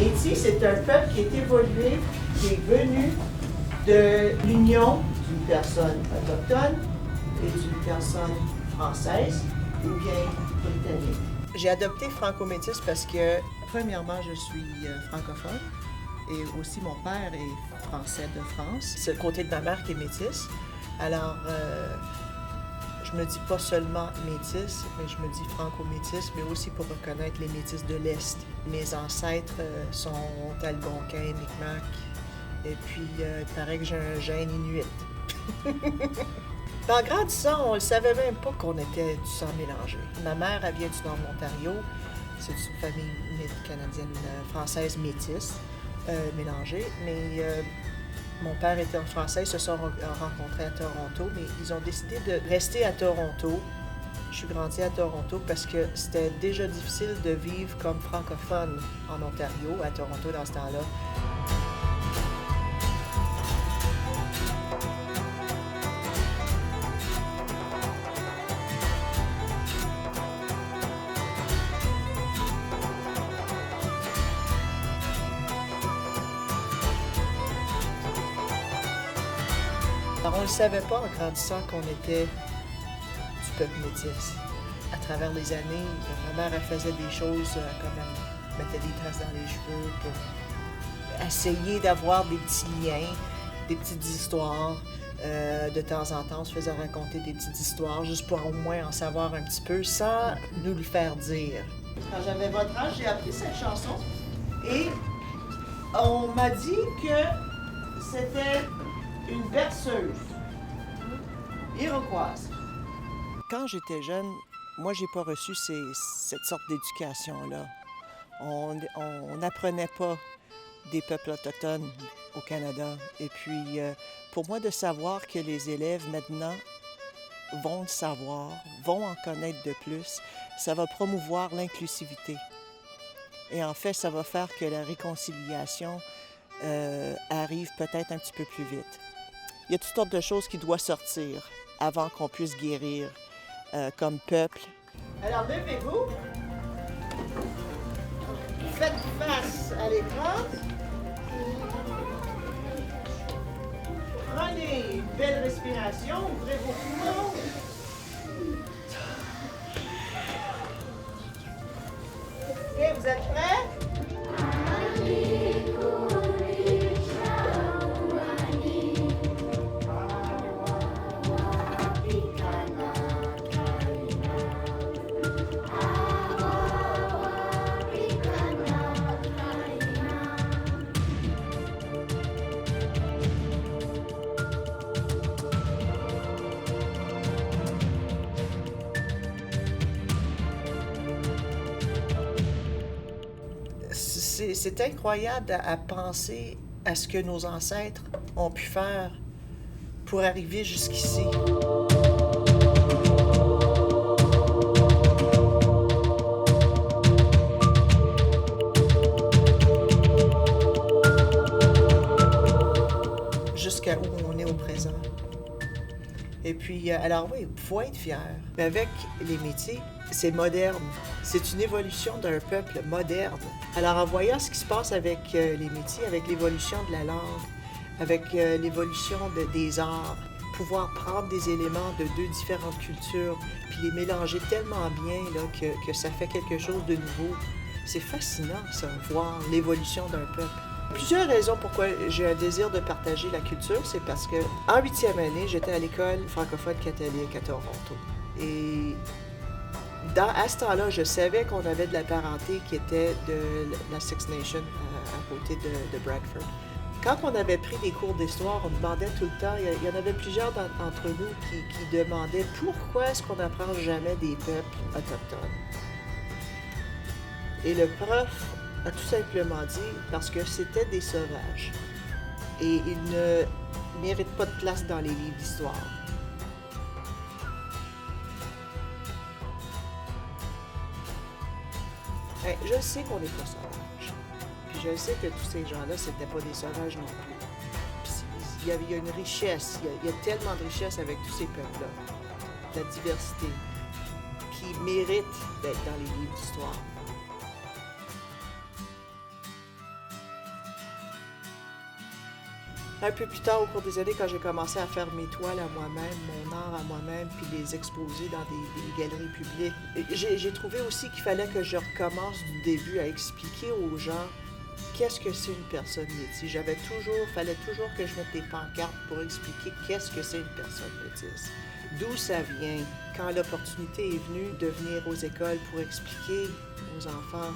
Métis, c'est un peuple qui est évolué, qui est venu de l'union d'une personne autochtone et d'une personne française ou bien britannique. J'ai adopté franco-métis parce que, premièrement, je suis francophone et aussi mon père est français de France. C'est le côté de ma mère qui est métisse. Alors, je me dis pas seulement métisse, mais je me dis franco-métisse, mais aussi pour reconnaître les métis de l'Est. Mes ancêtres sont algonquins, Micmac, et puis il paraît que j'ai un gène inuit. En grandissant, on ne savait même pas qu'on était du sang mélangé. Ma mère, elle vient du nord de l'Ontario. C'est une famille canadienne française métisse, mélangée, mais mon père était en français, ils se sont rencontrés à Toronto, mais ils ont décidé de rester à Toronto. Je suis grandie à Toronto parce que c'était déjà difficile de vivre comme francophone en Ontario, à Toronto dans ce temps-là. Alors, on ne le savait pas en grandissant qu'on était du peuple métis. À travers les années, ma mère elle faisait des choses comme elle mettait des tresses dans les cheveux pour essayer d'avoir des petits liens, des petites histoires. De temps en temps, on se faisait raconter des petites histoires juste pour au moins en savoir un petit peu sans nous le faire dire. Quand j'avais votre âge, j'ai appris cette chanson et on m'a dit que c'était une berceuse iroquoise. Quand j'étais jeune, moi, j'ai pas reçu cette sorte d'éducation-là. On n'apprenait pas des peuples autochtones au Canada. Et puis, pour moi, de savoir que les élèves, maintenant, vont le savoir, vont en connaître de plus, ça va promouvoir l'inclusivité. Et en fait, ça va faire que la réconciliation arrive peut-être un petit peu plus vite. Il y a toutes sortes de choses qui doivent sortir avant qu'on puisse guérir comme peuple. Alors, levez-vous. Faites face à l'écran. Prenez une belle respiration. Ouvrez vos poumons. OK, vous êtes prêts? C'est incroyable à penser à ce que nos ancêtres ont pu faire pour arriver jusqu'ici. Jusqu'à où on est au présent. Et puis, alors oui, il faut être fier. Mais avec les Métis, c'est moderne. C'est une évolution d'un peuple moderne. Alors, en voyant ce qui se passe avec les Métis, avec l'évolution de la langue, avec l'évolution des arts, pouvoir prendre des éléments de deux différentes cultures, puis les mélanger tellement bien là, que ça fait quelque chose de nouveau. C'est fascinant, ça, voir l'évolution d'un peuple. Plusieurs raisons pourquoi j'ai un désir de partager la culture, c'est parce que en 8e année, j'étais à l'école francophone catholique à Toronto. Et à ce temps-là, je savais qu'on avait de la parenté qui était de la Six Nations à côté de Bradford. Quand on avait pris des cours d'histoire, on demandait tout le temps, il y en avait plusieurs d'entre nous qui demandaient pourquoi est-ce qu'on n'apprend jamais des peuples autochtones. Et le prof a tout simplement dit parce que c'était des sauvages et ils ne méritent pas de place dans les livres d'histoire. Je sais qu'on n'est pas sauvages. Puis je sais que tous ces gens-là, c'était pas des sauvages non plus. Puis il y a une richesse, il y a tellement de richesse avec tous ces peuples-là, la diversité, qui mérite d'être dans les livres d'histoire. Un peu plus tard, au cours des années, quand j'ai commencé à faire mes toiles à moi-même, mon art à moi-même, puis les exposer dans des galeries publiques, j'ai trouvé aussi qu'il fallait que je recommence du début à expliquer aux gens qu'est-ce que c'est une personne métisse. Fallait toujours que je mette des pancartes pour expliquer qu'est-ce que c'est une personne métisse. D'où ça vient. Quand l'opportunité est venue de venir aux écoles pour expliquer aux enfants,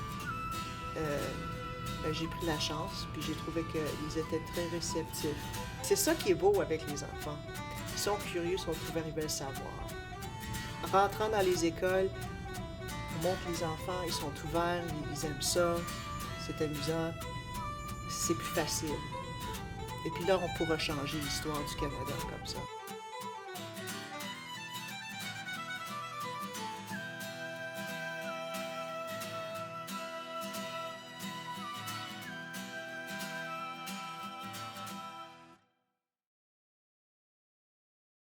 j'ai pris la chance, puis j'ai trouvé qu'ils étaient très réceptifs. C'est ça qui est beau avec les enfants. Ils sont curieux, ils sont ouverts, ils veulent savoir. Rentrant dans les écoles, on montre les enfants, ils sont ouverts, ils aiment ça, c'est amusant, c'est plus facile. Et puis là, on pourra changer l'histoire du Canada comme ça.